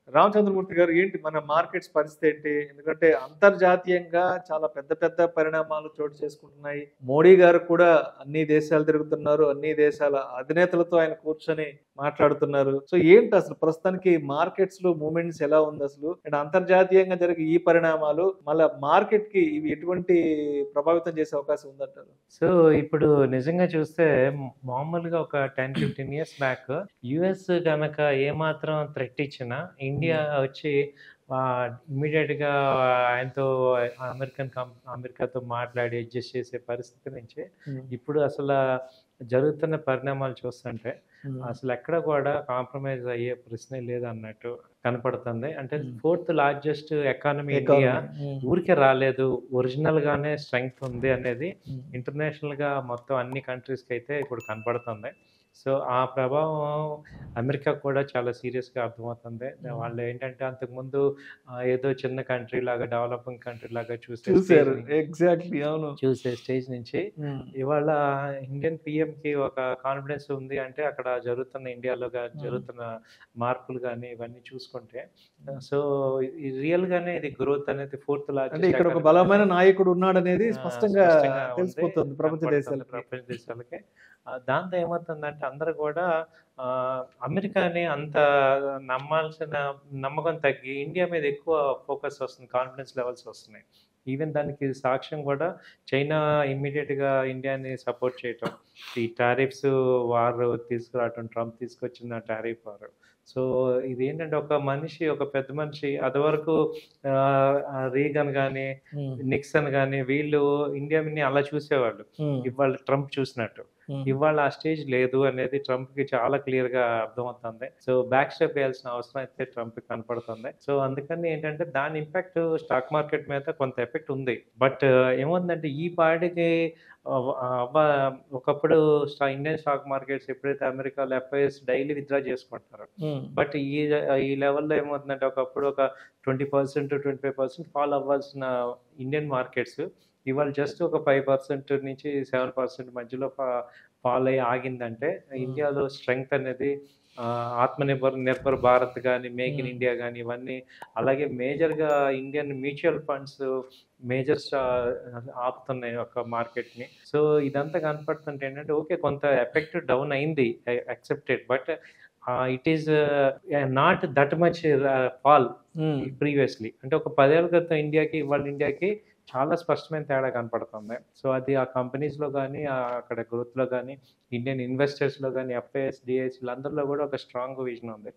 రామచంద్రమూర్తి గారు ఏంటి మన మార్కెట్స్ పరిస్థితి ఏంటి? ఎందుకంటే అంతర్జాతీయంగా చాలా పెద్ద పెద్ద పరిణామాలు చోటు చేసుకుంటున్నాయి. మోడీ గారు కూడా అన్ని దేశాలు తిరుగుతున్నారు. అన్ని దేశాల అధినేతలతో ఆయన కూర్చొని మాట్లాడుతున్నారు. సో ఏంటి అసలు ప్రస్తుతానికి మార్కెట్స్‌లో మూవ్‌మెంట్స్ ఎలా ఉందసలు? అండ్ అంతర్జాతీయంగా జరిగే ఈ పరిణామాలు మళ్ళా మార్కెట్‌కి ఇవి ఎటువంటి ప్రభావితం చేసే అవకాశం ఉందంటారు? సో, ఇప్పుడు నిజంగా చూస్తే మామూలుగా ఒక 10, 15 ఇయర్స్ బ్యాక్ యూఎస్ గనక ఏమాత్రం థ్రెట్ ఇచ్చినా ఇండియా వచ్చి ఇమ్మీడియేట్‌గా ఆయనతో అమెరికాతో మాట్లాడి అడ్జస్ట్ చేసే పరిస్థితి నుంచి ఇప్పుడు జరుగుతున్న పరిణామాలు చూస్తుంటే అసలెక్కడ కూడా కాంప్రమైజ్ అయ్యే ప్రశ్నే లేదన్నట్టు కనపడుతుంది. అంటే ఫోర్త్ లార్జెస్ట్ ఎకానమీ ఇండియా ఊరికే రాలేదు. ఒరిజినల్‌గానే స్ట్రెంగ్త్ ఉంది అనేది ఇంటర్నేషనల్‌గా మొత్తం అన్ని కంట్రీస్‌కి అయితే ఇప్పుడు కనపడుతుంది. సో, ఆ ప్రభావం అమెరికాకు కూడా చాలా సీరియస్‌గా అర్థమవుతుంది. వాళ్ళేంటంటే అంతకుముందు ఏదో చిన్న కంట్రీ లాగా, డెవలపింగ్ కంట్రీ లాగా చూసారు. ఎగ్జాక్ట్‌లీ. అవును. చూసే స్టేజ్ నుంచి ఇవాళ ఇండియన్ పీఎంకి ఒక కాన్ఫిడెన్స్ ఉంది అంటే అక్కడ ఇండియాలో జరుగుతున్న మార్పులు గానీ ఇవన్నీ చూసుకుంటే సో రియల్‌గానే ఇది గ్రోత్ అనేది ఫోర్త్ అంటే లార్జెస్ట్ ఇక్కడ ఒక బలమైన నాయకుడు ఉన్నాడనేది స్పష్టంగా తెలిసిపోతుంది ప్రపంచ ప్రపంచ దేశాలకి. దాంతో ఏమవుతుందంటే అందరూ కూడా అమెరికాని అంత నమ్మకం తగ్గి ఇండియా మీద ఎక్కువ ఫోకస్ వస్తుంది. కాన్ఫిడెన్స్ లెవెల్స్ వస్తున్నాయి. ఈవెన్ దానికి సాక్ష్యం కూడా చైనా ఇమ్మీడియేట్‌గా ఇండియాని సపోర్ట్ చేయటం. ఈ టారిఫ్స్ వార్ తీసుకురావటం, ట్రంప్ తీసుకొచ్చిన టారిఫ్ వార్. సో, ఇదేంటంటే ఒక పెద్ద మనిషి అదివరకు రీగన్ గాని, నిక్సన్ గాని వీళ్ళు ఇండియాని అలా చూసేవాళ్ళు. ఇవాళ ట్రంప్ చూసినట్టు. ఇవాళ ఆ స్టేజ్ లేదు అనేది ట్రంప్‌కి చాలా క్లియర్‌గా అర్థమవుతుంది. సో, బ్యాక్ స్టెప్ వేయాల్సిన అవసరం అయితే ట్రంప్‌కి కనపడుతుంది. సో, అందుకని ఏంటంటే దాని ఇంపాక్ట్ స్టాక్ మార్కెట్ మీద కొంత ఎఫెక్ట్ ఉంది. బట్ ఏముందంటే ఈ పాటికి ఆహ్, ఆహ్, ఒకప్పుడు ఇండియన్ స్టాక్ మార్కెట్స్ ఎప్పుడైతే అమెరికాలో ఎఫ్ఐఎస్ డైలీ విత్‌డ్రా చేసుకుంటున్నారో బట్ ఈ లెవెల్‌లో ఏమవుతుందంటే ఒకప్పుడు ఒక 20%, 25% ఫాల్ అవ్వాల్సిన ఇండియన్ మార్కెట్స్ ఇవాళ జస్ట్ ఒక 5% నుంచి 7% మధ్యలో ఫాల్ అయ్యి ఆగిందంటే ఇండియాలో స్ట్రెంగ్త్ అనేది నిర్భర్ భారత్ గానీ, మేక్ ఇన్ ఇండియా గానీ ఇవన్నీ అలాగే మేజర్‌గా ఇండియన్ మ్యూచువల్ ఫండ్స్ మేజర్స్ ఆపుతున్నాయి ఒక మార్కెట్‌ని. సో, ఇదంతా కనపడుతుంటే ఏంటంటే ఓకే కొంత ఎఫెక్ట్ డౌన్ అయింది. Accepted. But it is not that much fall previously. అంటే ఒక 10 ఏళ్ల క్రితం ఇండియాకి, ఇవాళ ఇండియాకి చాలా స్పష్టమైన తేడా కనపడుతుంది. సో, అది ఆ కంపెనీస్‌లో గానీ, అక్కడ గ్రోత్‌లో గానీ, ఇండియన్ ఇన్వెస్టర్స్‌లో గానీ, ఎఫ్ఐఎస్, డీఐఎస్ వీళ్ళందరిలో కూడా ఒక స్ట్రాంగ్ విజన్ ఉంది.